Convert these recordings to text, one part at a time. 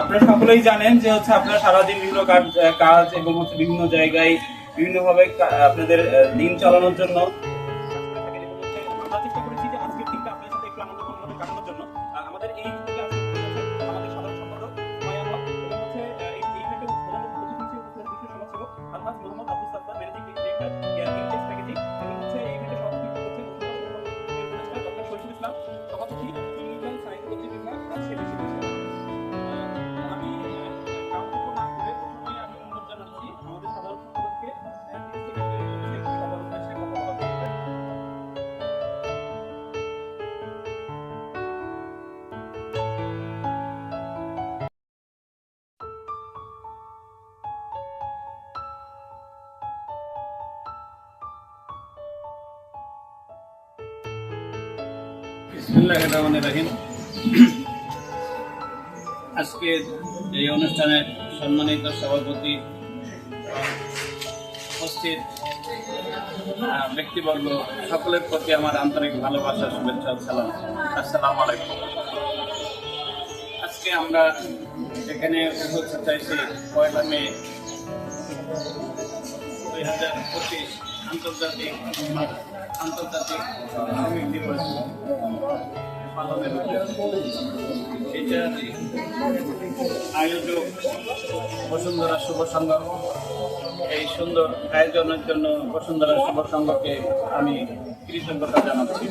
আপনারা সকলেই জানেন যে হচ্ছে আপনারা সারাদিন বিভিন্ন কাজ এবং হচ্ছে বিভিন্ন জায়গায় বিভিন্নভাবে আপনাদের দিন চালানোর জন্য আমরা চেষ্টা করেছি যে আজকের দিনটা আপনাদের সাথে একটু আনন্দময় কাটানোর জন্য। আমাদের এই আমাদের সাধারণ সম্পাদক মায়া হক এবং হচ্ছে এই ইভেন্টের প্রধান অতিথি হিসেবে বিশ্ব সমাজসেবক Alhaj Mohammad Abdul Sattar managing director Intex packaging এবং হচ্ছে এই ইভেন্টের সভাপতি হচ্ছে ডক্টর শহীদুল ইসলাম, সভাপতি ইন্ডিয়ান সায়েন্স বিভাগ রাজশাহী বিশ্ববিদ্যালয়। আমি কাউকে না করে প্রথমে আমি অনুরোধ জানাচ্ছি আমাদের সাধারণ সম্পাদককে সবার উদ্দেশ্যে কথা বলার জন্য। বিসমিল্লাহির রহমানির রহিম। আজকের এই অনুষ্ঠানের সম্মানিত সভাপতি, উপস্থিত ব্যক্তিবর্গ সকলের প্রতি আমার আন্তরিক ভালোবাসা, শুভেচ্ছা ও সালাম। আসসালামু আলাইকুম। আজকে আমরা এখানে উপস্থিত চাইছি 1 মে 2025 আন্তর্জাতিক শ্রমিক দিবস পালনের এটার আয়োজক বসুন্ধরা শুভ সংঘ। এই সুন্দর আয়োজনের জন্য বসুন্ধরা শুভ সংঘকে আমি কৃতজ্ঞতা জানাচ্ছি।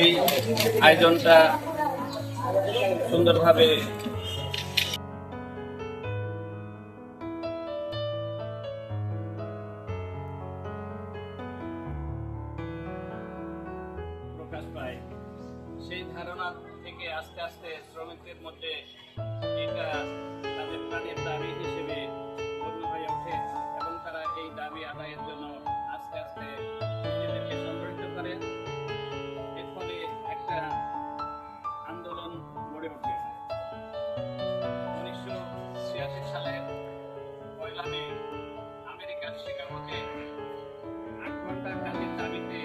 এই আয়োজনটা সুন্দরভাবে প্রকাশ পায়। সেই ধারণা থেকে আস্তে আস্তে শ্রমিকদের মধ্যে এটা তাদের প্রাণের দাবি হিসেবে গণ্য হয়ে ওঠে এবং তারা এই দাবি আদায়ের জন্য আস্তে আস্তে নিজেদেরকে সংগঠিত করে। এর ফলে একটা আন্দোলন গড়ে ওঠে। 1986 সালের 1 মে আমেরিকার শিকাগোতে 8 ঘন্টা কাজের দাবিতে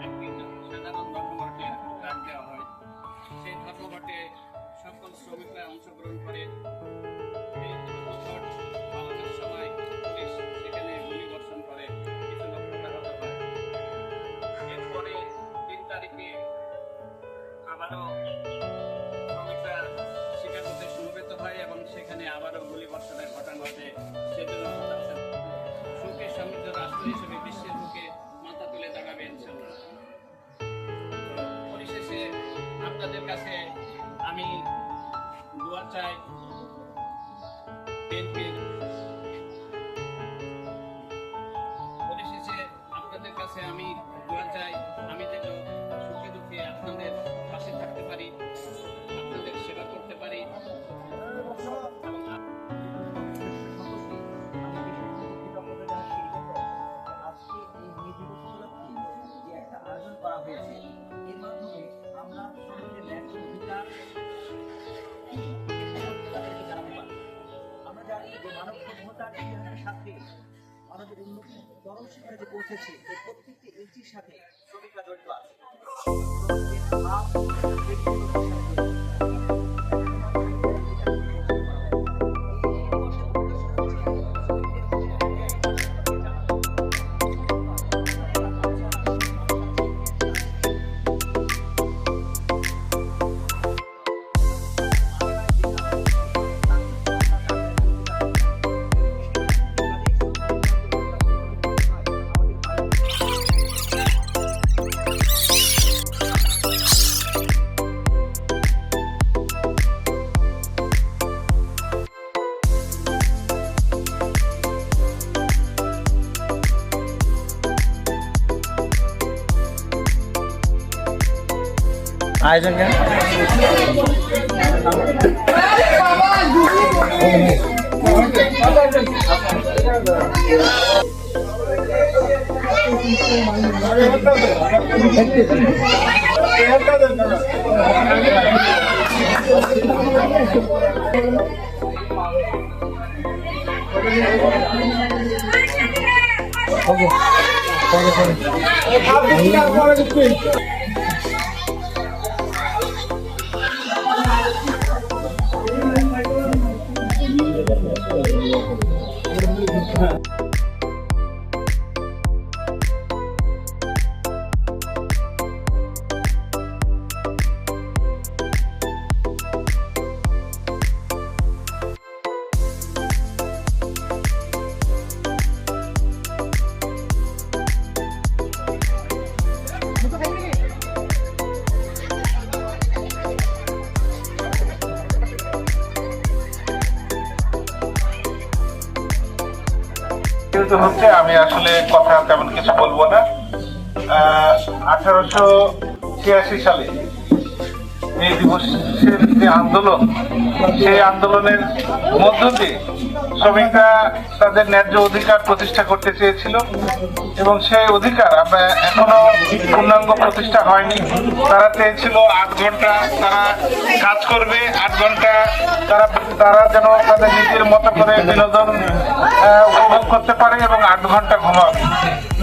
একটি সাধারণ ধর্মঘটের ডাক দেওয়া হয়। সেই ধর্মঘটে সকল শ্রমিকরা অংশগ্রহণ করে। এই ধর্মঘট পালনের সময় পুলিশ সেখানে গুলিবর্ষণ করে, কিছু লোক হতাহত হয়। এরপরে 3 তারিখে আবারও শ্রমিকরা শিকাগোতে সমবেত হয় এবং সেখানে আবারও গুলিবর্ষণের ঘটনা ঘটে। সেজন্য সুখে সমৃদ্ধ রাষ্ট্র হিসেবে বিশ্বের বুকে মাথা তুলে দাঁড়াবে ইনশাআল্লাহ। পরিশেষে আপনাদের কাছে আমি দোয়া চাই। পরিশেষে আপনাদের কাছে আমি দোয়া চাই, আমি যেন সুখে দুঃখে আপনাদের পাশে থাকতে পারি, আপনাদের সেবা করতে পারি। আজকে এই মে দিবস উপলক্ষে যে একটা আয়োজন করা হয়েছে, এর মাধ্যমে আমরা শ্রমিকদের ন্যায্য অধিকার তাদেরকে জানাতে পারি। আমরা জানি যে মানব সভ্যতার ইতিহাসের সাথে মানবের উন্নতি চরম শিখরে যে পৌঁছেছে, এই প্রত্যেকটি ইঞ্চির সাথে শ্রমিকরা জড়িত আছে। শ্রমিকদের ভাব, ব্যক্তিগত সাথে আয়োজন কেন Okay. পালিত হচ্ছে, আমি আসলে কথা তেমন কিছু বলবো না। 1886 সালে এই দিবসের যে আন্দোলন, সেই আন্দোলনের মধ্য দিয়ে শ্রমিকরা তাদের ন্যায্য অধিকার প্রতিষ্ঠা করতে চেয়েছিল এবং সেই অধিকার আমরা এখনো পূর্ণাঙ্গ প্রতিষ্ঠা হয়নি। তারা চেয়েছিল 8 ঘন্টা তারা কাজ করবে, 8 ঘন্টা তারা যেন তাদের নিজের মতো করে বিনোদন উপভোগ করতে পারে এবং 8 ঘন্টা ঘুমাবে।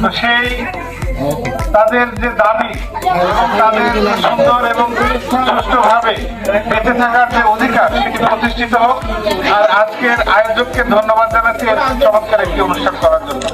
তো সেই তাদের যে দাবি এবং তাদের সুন্দর এবং সুষ্ঠুভাবে বেঁচে থাকার যে অধিকার সেটি প্রতিষ্ঠিত হোক। আর আজকের আয়োজককে ধন্যবাদ জানাচ্ছি এরকম চমৎকার একটি অনুষ্ঠান করার জন্য।